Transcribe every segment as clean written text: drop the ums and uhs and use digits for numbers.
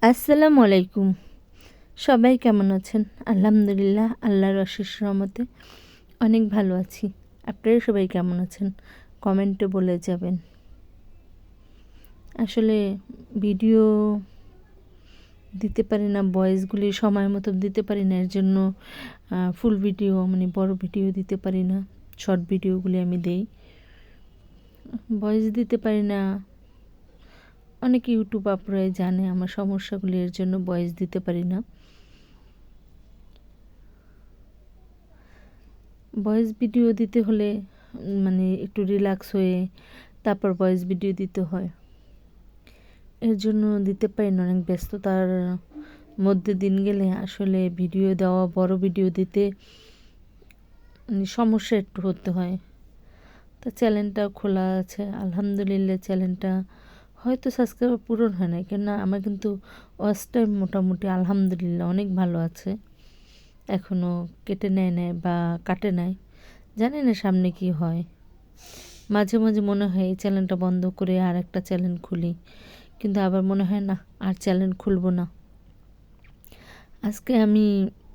আসসালামু আলাইকুম। সবাই কেমন আছেন? আলহামদুলিল্লাহ, আল্লাহর অশেষ রহমতে অনেক ভালো আছি। আপনারা সবাই কেমন আছেন? কমেন্টে বলে যাবেন। আসলে ভিডিও দিতে পারি না, ভয়েসগুলি সময় মতো দিতে পারি না, এর জন্য ফুল ভিডিও মানে বড় ভিডিও দিতে পারি না। শর্ট ভিডিওগুলি আমি দেই, ভয়েস দিতে পারি না। অনেক ইউটিউব আপনারাই জানে আমার সমস্যাগুলি, এর জন্য ভয়েস দিতে পারি না। ভয়েস ভিডিও দিতে হলে মানে একটু রিল্যাক্স হয়ে তারপর ভয়েস ভিডিও দিতে হয়, এর জন্য দিতে পারি না। অনেক ব্যস্ততার মধ্যে দিন গেলে আসলে ভিডিও দেওয়া, বড় ভিডিও দিতে সমস্যা একটু হতে হয়। তা চ্যানেলটা খোলা আছে, আলহামদুলিল্লাহ। চ্যানেলটা হয়তো সাবস্ক্রাইবার পূরণ হয় না, কেননা আমার কিন্তু ওয়াচ টাইম মোটামুটি আলহামদুলিল্লাহ অনেক ভালো আছে, এখনও কেটে নেয় নেয় বা কাটে নাই, জানি না সামনে কি হয়। মাঝে মাঝে মনে হয় এই চ্যানেলটা বন্ধ করে আর একটা চ্যানেল খুলি, কিন্তু আবার মনে হয় না, আর চ্যানেল খুলবো না। আজকে আমি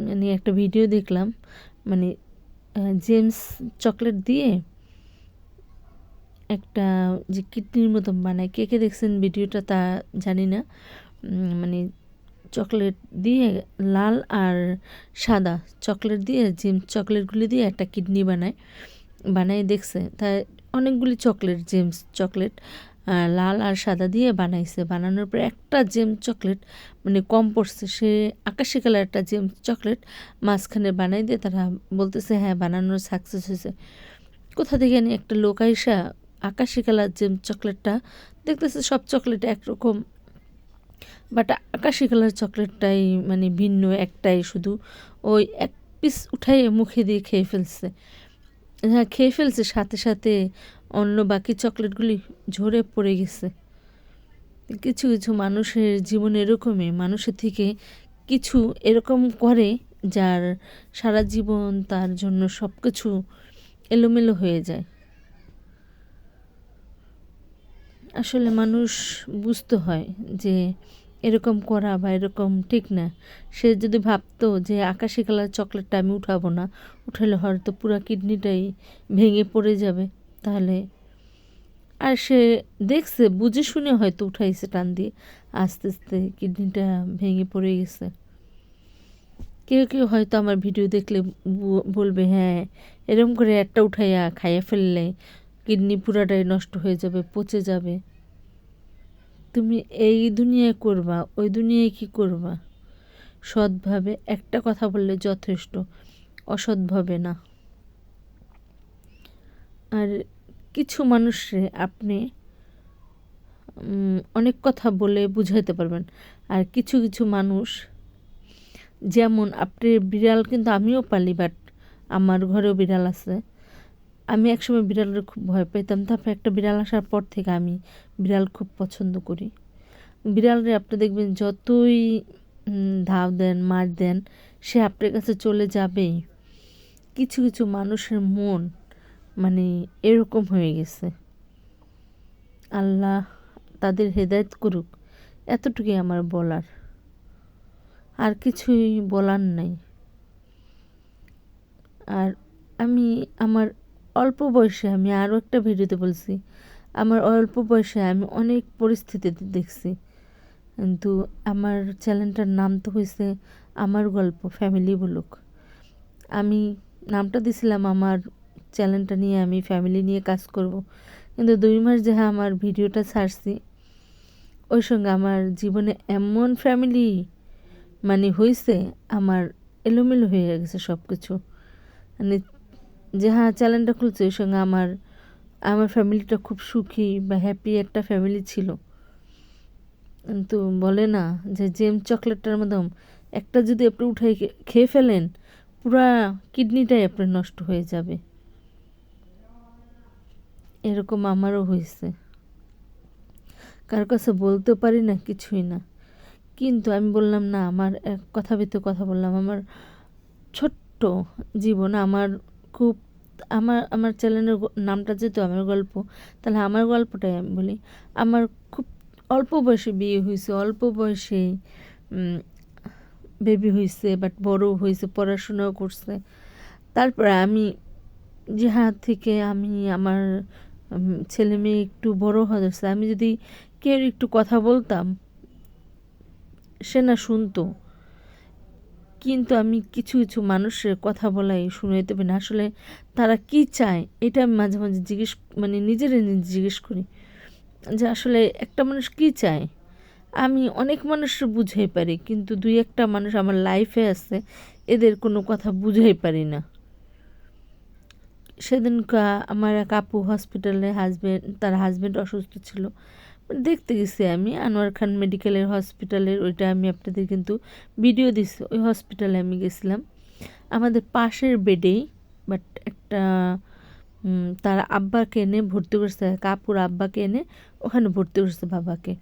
মানে একটা ভিডিও দেখলাম, মানে জেমস চকলেট দিয়ে একটা যে কিডনির মতন বানায়, কে কে দেখছেন ভিডিওটা তা জানি না। মানে চকলেট দিয়ে, লাল আর সাদা চকলেট দিয়ে, জেমস চকলেটগুলি দিয়ে একটা কিডনি বানায় দেখছে। তাই অনেকগুলি চকলেট, জেমস চকলেট লাল আর সাদা দিয়ে বানাইছে। বানানোর পর একটা জেমস চকলেট মানে কম পড়ছে, সে আকাশি কালার একটা জেমস চকলেট মাঝখানে বানাই দিয়ে তারা বলতেছে হ্যাঁ বানানোর সাকসেস হয়েছে। কোথা থেকে জানি একটা লোক আইসা আকাশি কালার জেমস চকলেটটা দেখতেছে, সব চকলেট একরকম, বাট আকাশি কালার চকলেটটাই মানে ভিন্ন, একটাই শুধু ওই এক পিস উঠাই মুখে দিয়ে খেয়ে ফেলছে। হ্যাঁ খেয়ে ফেলছে, সাথে সাথে অন্য বাকি চকলেটগুলি ঝরে পড়ে গেছে। কিছু কিছু মানুষের জীবন এরকমই, মানুষের থেকে কিছু এরকম করে যার সারা জীবন তার জন্য সব কিছু এলোমেলো হয়ে যায়। আসলে মানুষ বুঝতে হয় যে এরকম করা বা এরকম ঠিক না। সে যদি ভাবতো যে আকাশি কালার চকলেটটা আমি উঠাবো না, উঠালে হয়তো পুরো কিডনিটাই ভেঙে পড়ে যাবে, তাহলে আর সে দেখছে বুঝে শুনে হয়তো উঠাইছে টান দিয়ে, আস্তে আস্তে কিডনিটা ভেঙে পড়ে গেছে। কেউ কেউ হয়তো আমার ভিডিও দেখলে বলবে হ্যাঁ এরকম করে একটা উঠাইয়া খাইয়া ফেললে কিডনি পুরাটাই নষ্ট হয়ে যাবে, পচে যাবে। তুমি এই দুনিয়ায় করবা, ওই দুনিয়ায় কি করবা? সৎভাবে একটা কথা বললে যথেষ্ট, অসৎভাবে না। আর কিছু মানুষে আপনি অনেক কথা বলে বুঝাইতে পারবেন, আর কিছু কিছু মানুষ, যেমন আপনি বিড়াল, কিন্তু আমিও পালি, বাট আমার ঘরেও বিড়াল আছে। আমি একসময় বিড়ালের খুব ভয় পেতাম, তারপর একটা বিড়াল আসার পর থেকে আমি বিড়াল খুব পছন্দ করি। বিড়ালরে আপনি দেখবেন যতই ধাও দেন, মার দেন, সে আপনার কাছে চলে যাবেই। কিছু কিছু মানুষের মন মানে এরকম হয়ে গেছে, আল্লাহ তাদের হেদায়েত করুক, এতটুকুই আমার বলার, আর কিছুই বলার নাই। আর আমি আমার অল্প বয়সে, আমি আরও একটা ভিডিওতে বলছি, আমার অল্প বয়সে আমি অনেক পরিস্থিতিতে দেখছি, কিন্তু আমার চ্যানেলটার নাম তো হয়েছে আমার গল্প ফ্যামিলি ব্লগ। আমি নামটা দিছিলাম আমার চ্যানেলটা নিয়ে আমি ফ্যামিলি নিয়ে কাজ করব, কিন্তু 2 মাস যে আমার ভিডিওটা ছাড়ছি, ওই সঙ্গে আমার জীবনে এমন ফ্যামিলি মানে হয়েছে, আমার এলোমেলো হয়ে গেছে সব কিছু। মানে যাহা চ্যানেলটা খুলছে ওই সঙ্গে আমার আমার ফ্যামিলিটা খুব সুখী বা হ্যাপি একটা ফ্যামিলি ছিল। কিন্তু বলে না যে জেম চকলেটটার মতন একটা যদি আপনি উঠাই খেয়ে ফেলেন, পুরা কিডনিটাই আপনার নষ্ট হয়ে যাবে। এরকম আমারও হয়েছে, কার কাছে বলতে পারি না, কিছুই না। কিন্তু আমি বললাম না, আমার এক কথা ভিতরে কথা বললাম, আমার ছোট্ট জীবন, আমার খুব, আমার আমার চ্যানেলের নামটা যেহেতু আমার গল্প, তাহলে আমার গল্পটাই আমি বলি। আমার খুব অল্প বয়সে বিয়ে হয়েছে, অল্প বয়সে বেবি হয়েছে, বাট বড় হয়েছে, পড়াশোনাও করছে। তারপরে আমি যে হাত থেকে আমি আমার ছেলে মেয়ে একটু বড় হয়ে যাচ্ছে, আমি যদি কেউ একটু কথা বলতাম সে না শুনতো, কিন্তু আমি কিছু কিছু মানুষের কথা বলাই শুনাইতে পারি না। আসলে তারা কি চায় এটা আমি মাঝে মাঝে নিজেরে নিজে জিজ্ঞেস করি যে আসলে একটা মানুষ কি চায়। আমি অনেক মানুষের বুঝাই পারি, কিন্তু দুই একটা মানুষ আমার লাইফে আছে, এদের কোনো কথা বুঝাই পারি না। সেদিনকা আমার এক আপু হসপিটালে, তার হাজব্যান্ড অসুস্থ ছিল, দেখতে গেছি আমি আনোয়ার খান মেডিকেলের হসপিটালের, ওইটা আমি আপনাদের কিন্তু ভিডিও দিচ্ছি। ওই হসপিটালে আমি গেছিলাম আমাদের পাশের বেডেই, বাট একটা তার আব্বাকে এনে ভর্তি করছে, কাপুর আব্বাকে এনে ওখানে ভর্তি করছে বাবাকে।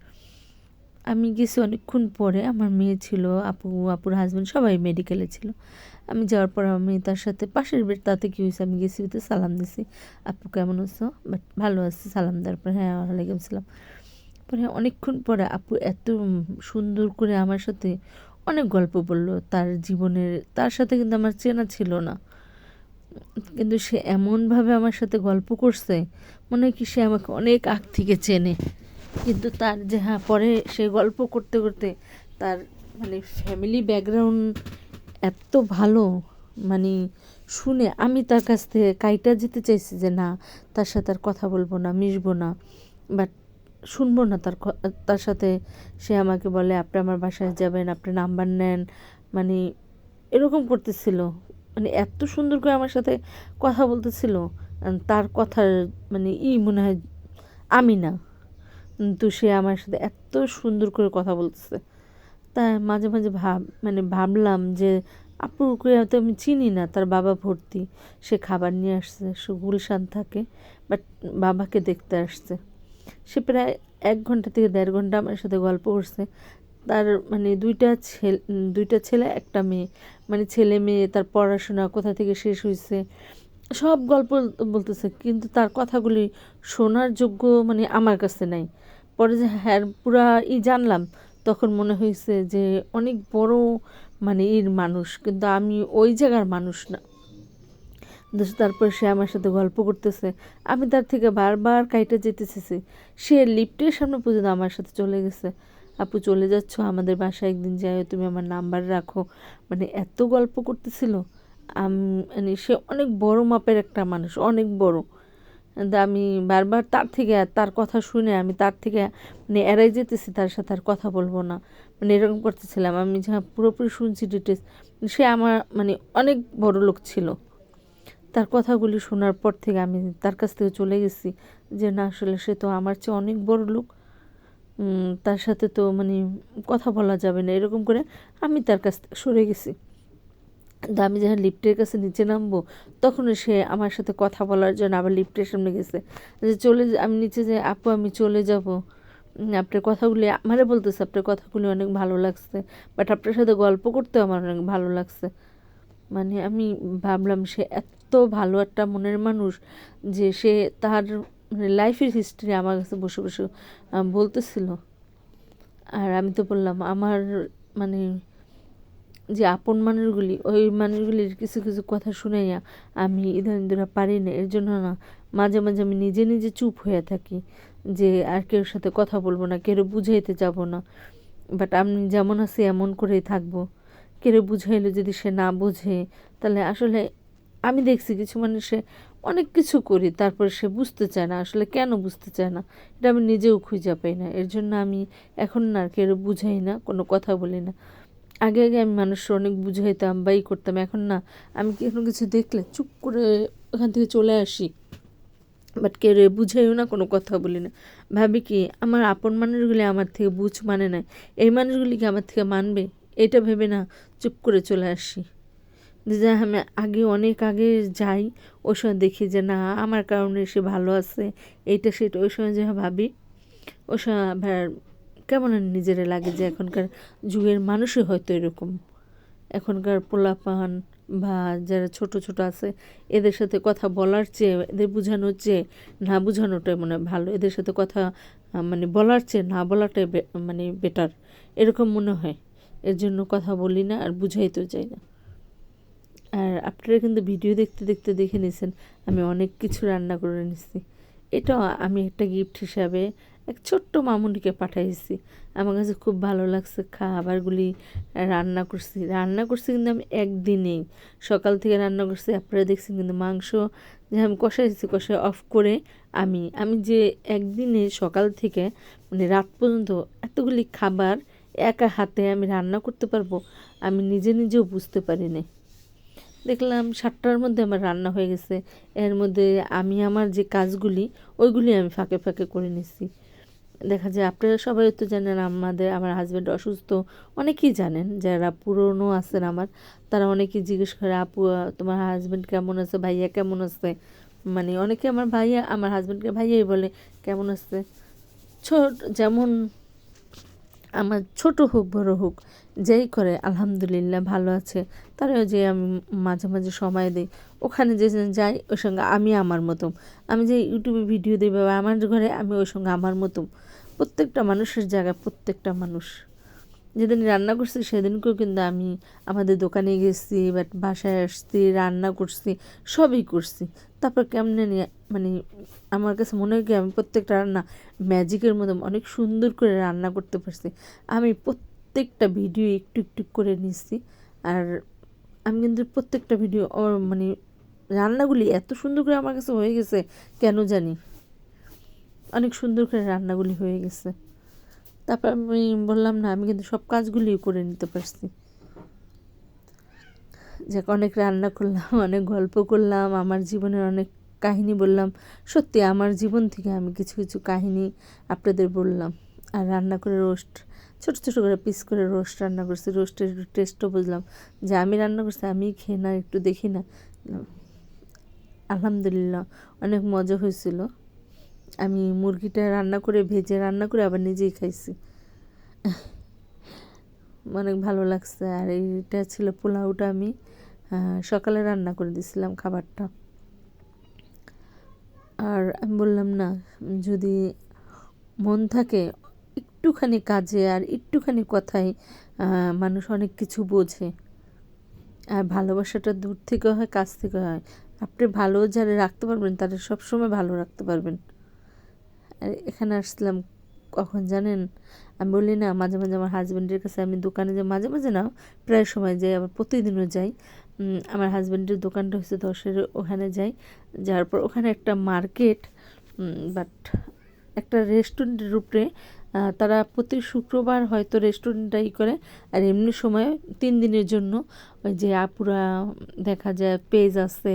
আমি গেছি অনেকক্ষণ পরে, আমার মেয়ে ছিল, আপুর হাজব্যান্ড সবাই মেডিকেলে ছিল। আমি যাওয়ার পর আমি তার সাথে পাশের বেড, তাতে কী হয়েছে আমি গেছি, সালাম দিছি, আপু কেমন আছো, বাট ভালো আছে সালাম দেওয়ার পর, হ্যাঁ ওয়ালাইকুম সালাম। পরে অনেকক্ষণ পরে আপু এত সুন্দর করে আমার সাথে অনেক গল্প বললো তার জীবনের। তার সাথে কিন্তু আমার চেনা ছিল না, কিন্তু সে এমনভাবে আমার সাথে গল্প করছে মনে হয় কি সে আমাকে অনেক আগ থেকে চেনে। কিন্তু তার যে পরে সে গল্প করতে করতে তার ফ্যামিলি ব্যাকগ্রাউন্ড এত ভালো, শুনে আমি তার কাছ থেকে কাইটা যেতে চাইছি যে না, তার সাথে আর কথা বলবো না, মিশবো না, বাট শুনবো না তার সাথে। সে আমাকে বলে আপনি আমার বাসায় যাবেন, আপনি নাম্বার নেন, এরকম করতেছিল। এত সুন্দর করে আমার সাথে কথা বলতেছিল, তার কথার মনে হয় আমি না, তো সে আমার সাথে এত সুন্দর করে কথা বলতেছে। তাই মাঝে মাঝে ভাবলাম যে আপুকে হয়তো আমি চিনি না, তার বাবা ভর্তি, সে খাবার নিয়ে আসছে, সে গুলশান থাকে, বাট বাবাকে দেখতে আসছে। সে প্রায় 1 ঘন্টা থেকে 1.5 ঘন্টা আমার সাথে গল্প করছে। তার দুইটা ছেলে একটা মেয়ে, ছেলে মেয়ে, তার পড়াশোনা কোথা থেকে শেষ হয়েছে, সব গল্প বলতেছে, কিন্তু তার কথাগুলি শোনার যোগ্য আমার কাছে নাই। পরে যে হ্যাঁ পুরা জানলাম, তখন মনে হয়েছে যে অনেক বড় মানুষ, কিন্তু আমি ওই জায়গার মানুষ না। তারপর সে আমার সাথে গল্প করতেছে, আমি তার থেকে বারবার কাইটা যেতেছি। সে লিফটের সামনে পর্যন্ত আমার সাথে চলে গেছে, আপু চলে যাচ্ছ, আমাদের বাসায় একদিন যাই, তুমি আমার নাম্বার রাখো, এত গল্প করতেছিল। সে অনেক বড় মাপের একটা মানুষ, অনেক বড়। আমি বারবার তার কথা শুনে আমি তার থেকে এড়াই যেতেছি, তার সাথে আর কথা বলবো না, এরকম করতেছিলাম। আমি যা পুরোপুরি শুনছি ডিটেলস, সে আমার অনেক বড় লোক ছিল। তার কথাগুলি শোনার পর থেকে আমি তার কাছ থেকে চলে গেছি, যে না আসলে সে তো আমার চেয়ে অনেক বড় লোক, তার সাথে তো কথা বলা যাবে না, এরকম করে আমি তার কাছ থেকে সরে গেছি। আমি যখন লিফটের কাছে নিচে নামবো, তখন সে আমার সাথে কথা বলার জন্য আবার লিফটের সামনে গেছে, যে আমি নিচে যে আপু আমি চলে যাব, আপনার কথাগুলি আমারে বলতেছে, আপনার কথাগুলি অনেক ভালো লাগছে, বাট আপনার সাথে গল্প করতেও আমার অনেক ভালো লাগছে। আমি ভাবলাম সে এত ভালো একটা মনের মানুষ যে সে তার লাইফের হিস্ট্রি আমার কাছে বসে বসে বলতেছিল। আর আমি তো বললাম আমার যে আপন মানুষগুলি, ওই মানুষগুলির কিছু কিছু কথা শুনাইয়া আমি ইদানিং পারি না। এর জন্য না মাঝে মাঝে আমি নিজে নিজে চুপ হয়ে থাকি, যে আর কেউর সাথে কথা বলবো না, কেউ বুঝাইতে যাব না, বাট আমি যেমন আছি এমন করেই থাকবো। কেউ বুঝাইলে যদি সে না বোঝে, তাহলে আসলে আমি দেখছি কিছু মানুষে অনেক কিছু করি, তারপর সে বুঝতে চায় না, আসলে কেন বুঝতে চায় না এটা আমি নিজেও খুঁজে পাই না। এর জন্য আমি এখন না কেউ বুঝাই না, কোনো কথা বলি না। আগে আগে আমি মানুষের অনেক বুঝাইতাম বা করতাম, এখন না আমি কোনো কিছু দেখলে চুপ করে ওখান থেকে চলে আসি, বাট কেউ বুঝাইও না, কোনো কথা বলি না। ভাবি কি আমার আপন মানুষগুলি আমার থেকে না, এই মানুষগুলিকে আমার থেকে মানবে, এটা ভেবে না চুপ করে চলে আসি। যে আমি অনেক আগে যাই, ওই সময় দেখি যে না আমার কারণে সে ভালো আছে, এইটা সেটা, ওই সময় যে ভাবি, ওই সময় আবার কেমন নিজেরা লাগে যে এখনকার যুগের মানুষই হয়তো এরকম, এখনকার পোলাপান বা যারা ছোট ছোট আছে এদের সাথে কথা বলার চেয়ে এদের বোঝানোর চেয়ে না বোঝানোটাই মনে হয় ভালো। এদের সাথে কথা মানে বলার চেয়ে না বলাটাই মানে বেটার এরকম মনে হয়। এর জন্য কথা বলি না আর বুঝাইতেও চাই না। আর আপনারা কিন্তু ভিডিও দেখতে দেখতে দেখে নিয়েছেন আমি অনেক কিছু রান্না করে নিচ্ছি। এটাও আমি একটা গিফট হিসাবে এক ছোট্ট মামুনিকে পাঠাইছি। আমার কাছে খুব ভালো লাগছে খাবারগুলি রান্না করছি কিন্তু আমি একদিনেই সকাল থেকে রান্না করছি। আপনারা দেখছেন কিন্তু মাংস যে আমি কষাইছি, কষাই অফ করে আমি যে একদিনে সকাল থেকে মানে রাত পর্যন্ত এতগুলি খাবার একা হাতে আমি রান্না করতে পারবো আমি নিজেও বুঝতে পারি না। দেখলাম 7টার মধ্যে আমার রান্না হয়ে গেছে। এর মধ্যে আমি আমার যে কাজগুলি ওইগুলি আমি ফাঁকে ফাঁকে করে নিচ্ছি। দেখা যায় আপনারা সবাই তো জানেন আমার হাজব্যান্ড অসুস্থ, অনেকেই জানেন যারা পুরনো আছেন আমার, তারা অনেকেই জিজ্ঞেস করে আপু তোমার হাজব্যান্ড কেমন আছে, ভাইয়া কেমন আছে। মানে অনেকে আমার ভাইয়া আমার হাজব্যান্ডকে ভাইয়াই বলে কেমন আছে। যেমন আমার ছোট হোক বড় হোক যেই করে আলহামদুলিল্লাহ ভালো আছে। তারাও যে আমি মাঝে মাঝে সময় দিই ওখানে যে যাই ওর সঙ্গে আমি আমার মতো, আমি যে ইউটিউবে ভিডিও দিই বা আমার ঘরে আমি ওর সঙ্গে আমার মতো। প্রত্যেকটা মানুষের জায়গায় প্রত্যেকটা মানুষ। যেদিন রান্না করছি সেদিনকেও কিন্তু আমি আমাদের দোকানে গেছি বাট বাসায় আসছি রান্না করছি সবই করছি। তারপর কেমনে নিয়ে মানে আমার কাছে মনে হয় কি আমি প্রত্যেকটা রান্না ম্যাজিকের মতো অনেক সুন্দর করে রান্না করতে পারছি। আমি প্রত্যেকটা ভিডিও একটু একটু করে নিচ্ছি। আর আমি কিন্তু প্রত্যেকটা ভিডিও মানে রান্নাগুলি এত সুন্দর করে আমার কাছে হয়ে গেছে কেন জানি, অনেক সুন্দর করে রান্নাগুলি হয়ে গেছে। তারপর আমি বললাম না আমি কিন্তু সব কাজগুলিও করে নিতে পারছি। যাক অনেক রান্না করলাম, অনেক গল্প করলাম, আমার জীবনের অনেক কাহিনী বললাম। সত্যি আমার জীবন থেকে আমি কিছু কিছু কাহিনী আপনাদের বললাম। আর রান্না করে ছোটো ছোটো করে পিস করে রোস্ট রান্না করছি। রোস্টের একটু টেস্টও বুঝলাম যে আমি রান্না করছি আমি খেয়ে না একটু দেখি না। আলহামদুলিল্লাহ অনেক মজা হয়েছিল। আমি মুরগিটা ভেজে রান্না করে আবার নিজেই খাইছি, অনেক ভালো লাগছে। আর এইটা ছিল পোলাওটা আমি সকালে রান্না করে দিয়েছিলাম খাবারটা। আর আমি বললাম না যদি মন থাকে একটুখানি কাজে আর একটুখানি কথায় মানুষ অনেক কিছু বোঝে। আর ভালোবাসাটা দূর থেকে হয় কাছ থেকে হয়। আপনি ভালো যারা রাখতে পারবেন তাদের সবসময় ভালো রাখতে পারবেন। আর এখানে আসলাম কখন জানেন, আমি বলি না মাঝে মাঝে আমার হাজব্যান্ডের কাছে আমি দোকানে যাই, মাঝে মাঝে না প্রায় সময় যাই, আবার প্রতিদিনও যাই। আমার হাজব্যান্ডের দোকানটা হচ্ছে 10-এর, ওখানে যাই। যাওয়ার পর ওখানে একটা মার্কেট বাট একটা রেস্টুরেন্টের উপরে তারা প্রতি শুক্রবার হয়তো রেস্টুরেন্টটা করে। আর এমনি সময় 3 দিনের জন্য ওই যে আপুরা দেখা যায় পেজ আছে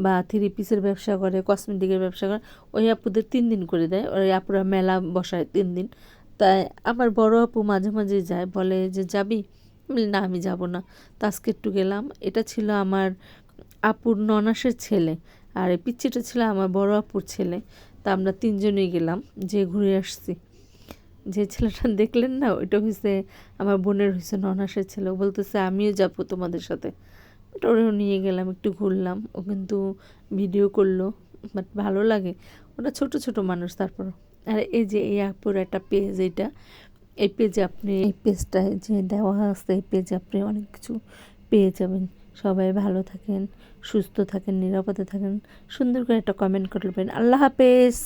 বা 3 পিসের ব্যবসা করে, কসমেটিকের ব্যবসা করে, ওই আপুদের 3 দিন করে দেয়। ওই আপুরা মেলা বসায় 3 দিন। তাই আমার বড় আপু মাঝে মাঝে যায়, বলে যে যাবি, না আমি যাব না। তো আজকে একটু গেলাম। এটা ছিল আমার আপুর ননাসের ছেলে আর এই পিচ্চিটা ছিল আমার বড় আপুর ছেলে। তা আমরা 3 জনেই গেলাম, যে ঘুরে আসছি। যে ছেলেটা দেখলেন না ওইটা হয়েছে আমার বোনের হয়েছে ননাসের ছেলে। ও বলতেছে আমিও যাবো তোমাদের সাথে। ওটাও নিয়ে গেলাম, একটু ঘুরলাম। ও কিন্তু ভিডিও করলো, বাট ভালো লাগে। ওটা ছোট ছোট মানুষ তারপর। আর এই যে এই আপুর একটা পেজ, এই পেজে আপনি এই পেজটায় যে দেওয়া আছে এই পেজে আপনি অনেক কিছু পেয়ে যাবেন। সবাই ভালো থাকেন, সুস্থ থাকেন, নিরাপদে থাকেন। সুন্দর করে একটা কমেন্ট করবেন। আল্লাহ হাফেজ।